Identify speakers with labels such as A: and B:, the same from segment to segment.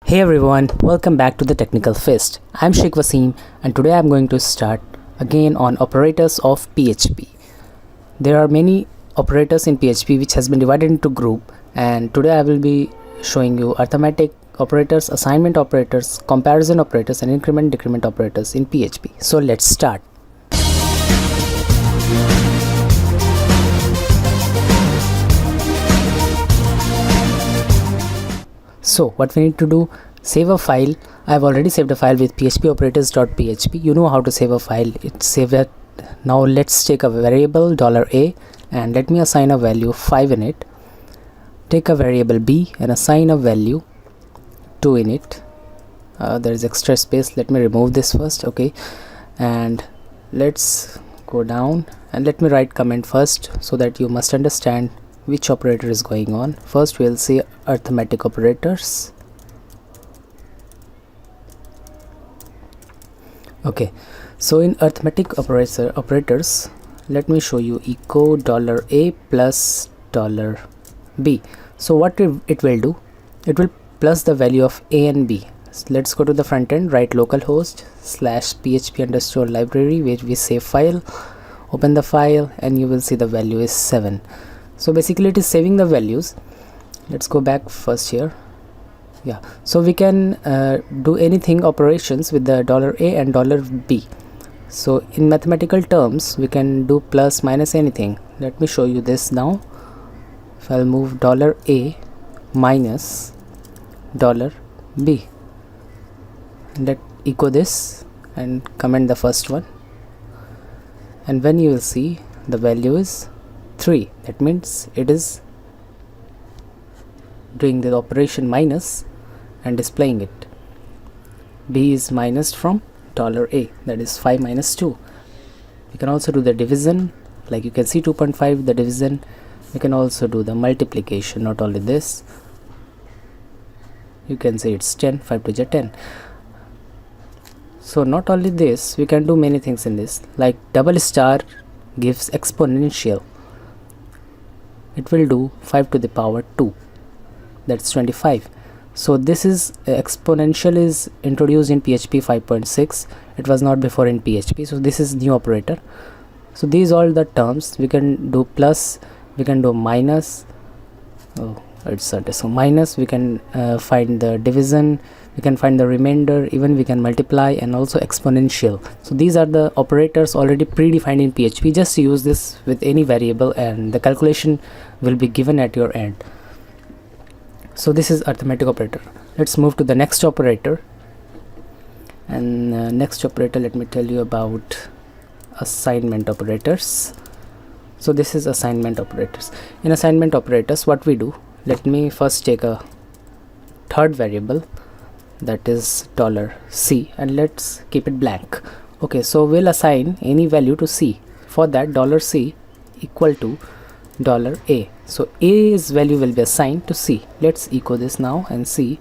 A: Hey everyone, welcome back to the Technical Fist. I'm Sheikh Wasim and today I'm going to start again on operators of PHP. There are many operators in PHP which has been divided into group, and today I will be showing you arithmetic operators, assignment operators, comparison operators and increment decrement operators in PHP. So let's start. So what we need to do, save a file. I've already saved a file with phpoperators.php. You know how to save a file. It's saved it. Now let's take a variable $a and let me assign a value 5 in it. Take a variable b and assign a value 2 in it. There is extra space. Let me remove this first. Okay, and let's go down and let me write comment first so that you must understand which operator is going on. First we'll see arithmetic operators. Okay, so in arithmetic operators, let me show you echo $a plus $b. So what it will do, it will plus the value of a and b. So let's go to the front end, write localhost /php_library where we save file, open the file and you will see the value is 7. So basically it is saving the values. Let's go back first here. Yeah, so we can do anything operations with the $a and $b. So in mathematical terms we can do plus minus anything. Let me show you this now. If I'll move $a minus $b, let echo this and comment the first one, and when you will see the value is 3. That means it is doing the operation minus and displaying it. B is minus from $a, that is 5 minus 2. You can also do the division, like you can see 2.5 the division. You can also do the multiplication, not only this. You can say it's 10, 5 to the 10. So not only this, we can do many things in this, like double star gives exponential. It will do 5 to the power 2, that's 25. So this is exponential is introduced in PHP 5.6. it was not before in PHP, so this is new operator. So these all the terms. We can do plus, we can do minus. Oh, it's so minus, we can find the division, we can find the remainder, even we can multiply, and also exponential. So these are the operators already predefined in PHP. Just use this with any variable and the calculation will be given at your end. So this is arithmetic operator. Let's move to the next operator, and next operator, let me tell you about assignment operators. So this is assignment operators. In assignment operators, what we do, let me first take a third variable, that is $c, and let's keep it blank. Okay, so we'll assign any value to c. For that, $c equal to $a. So a's value will be assigned to c. Let's echo this now and see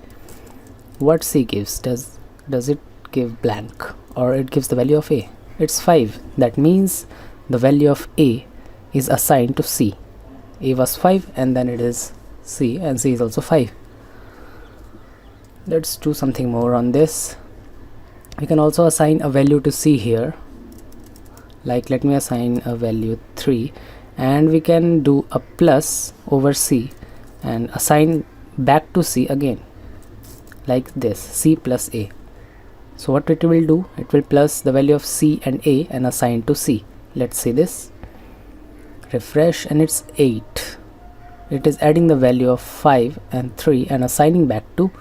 A: what c gives. Does it give blank, or it gives the value of a? It's 5. That means the value of a is assigned to c. A was 5 and then it is c, and c is also 5. Let's do something more on this. We can also assign a value to c here, like let me assign a value 3, and we can do a plus over c and assign back to c again, like this, c plus a. So what it will do, it will plus the value of c and a and assign to c. Let's see this, refresh, and it's 8. It is adding the value of 5 and 3 and assigning back to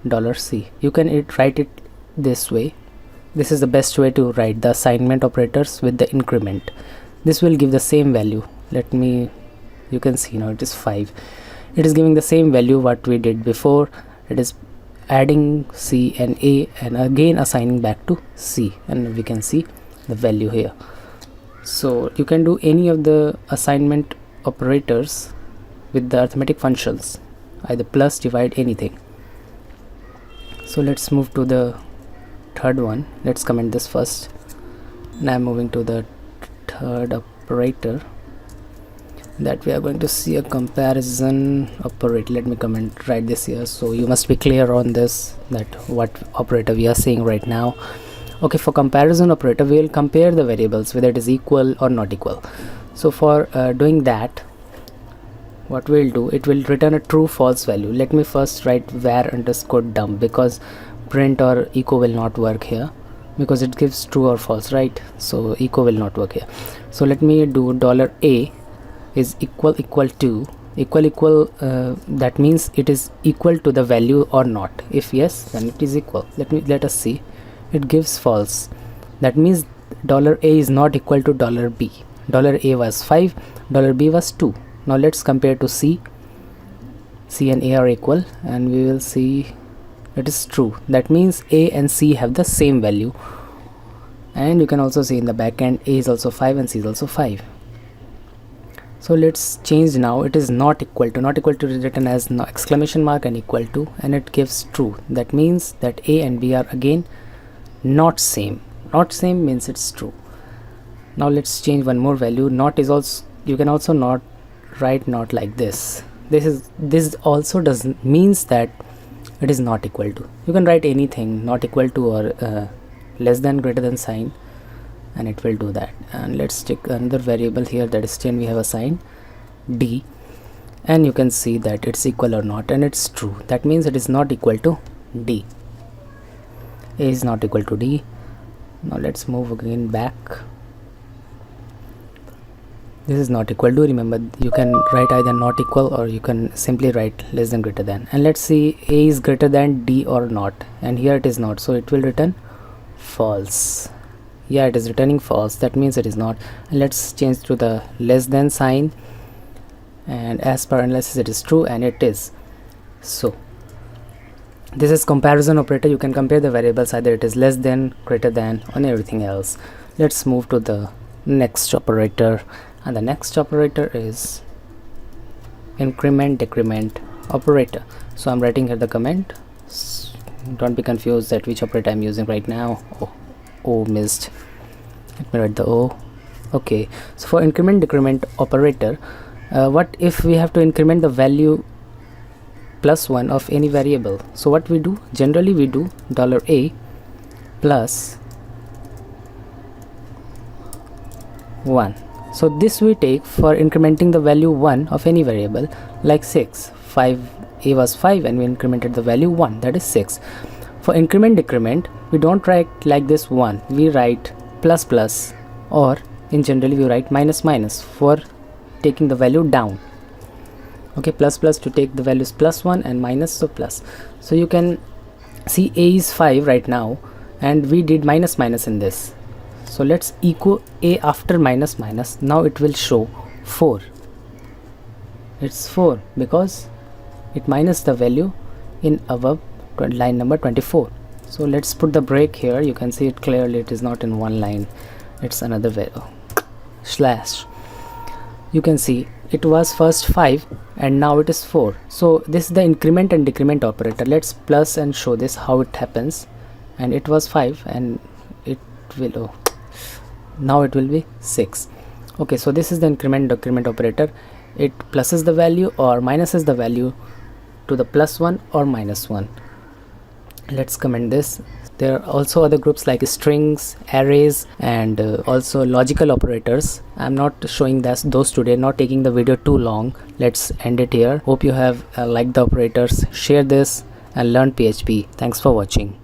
A: $c. You can write it this way. This is the best way to write the assignment operators with the increment. This will give the same value. Let me, you can see now it is 5. It is giving the same value what we did before. It is adding c and a and again assigning back to c, and we can see the value here. So you can do any of the assignment operators with the arithmetic functions, either plus, divide, anything. So let's move to the third one. Let's comment this first. Now I'm moving to the third operator. that we are going to see a comparison operator. Let me write this here, so you must be clear on this, that what operator we are seeing right now. Okay, for comparison operator we will compare the variables whether it is equal or not equal. So for doing that, what we'll do, it will return a true false value. Let me first write var underscore dump, because print or echo will not work here because it gives true or false, right? So echo will not work here. So let me do $a is equal to that means it is equal to the value or not. If yes, then it is equal. Let us see. It gives false. That means $a is not equal to $b. $a was 5, $b was 2. Now let's compare to C. C and A are equal, and we will see it is true. That means A and C have the same value, and you can also see in the back end A is also 5 and C is also 5. So let's change now. It is not equal to is written as exclamation mark and equal to, and it gives true. That means that A and B are again not same. Not same means it's true. Now let's change one more value. Not is also, you can also not write not like this. This also doesn't means that it is not equal to. You can write anything, not equal to or less than, greater than sign, and it will do that. And let's take another variable here, that is 10. We have assigned D, and you can see that it's equal or not, and it's true. That means it is not equal to D. A is not equal to D. Now let's move again back. This is not equal to. Remember, you can write either not equal or you can simply write less than, greater than. And let's see A is greater than D or not, and here it is not, so it will return false. Yeah, it is returning false. That means it is not. And let's change to the less than sign, and as per analysis it is true, and it is. So this is comparison operator. You can compare the variables, either it is less than, greater than, and everything else. Let's move to the next operator, and the next operator is increment decrement operator. So I'm writing here the comment. Don't be confused that which operator I'm using right now. Oh, missed. Let me write the O. Okay, so for increment decrement operator, what if we have to increment the value +1 of any variable? So what we do, generally we do $a plus 1. So this we take for incrementing the value 1 of any variable, like 6. A was 5 and we incremented the value 1, that is 6. For increment decrement, we don't write like this 1, we write plus plus, or in generally we write minus minus for taking the value down. Okay, plus plus to take the values +1 and minus, so plus. So you can see A is 5 right now, and we did minus minus in this. So let's echo A after minus minus. Now it will show 4. It's 4 because it minus the value in above line number 24. So let's put the break here. You can see it clearly. It is not in one line. It's another value. Slash. You can see it was first 5 and now it is 4. So this is the increment and decrement operator. Let's plus and show this how it happens. And it was 5 and it will now it will be 6. Okay, so this is the increment decrement operator. It pluses the value or minuses the value to the +1 or -1. Let's comment this. There are also other groups like strings, arrays, and also logical operators. I'm not showing those today, not taking the video too long. Let's end it here. Hope you have liked the operators. Share this and learn PHP. Thanks for watching.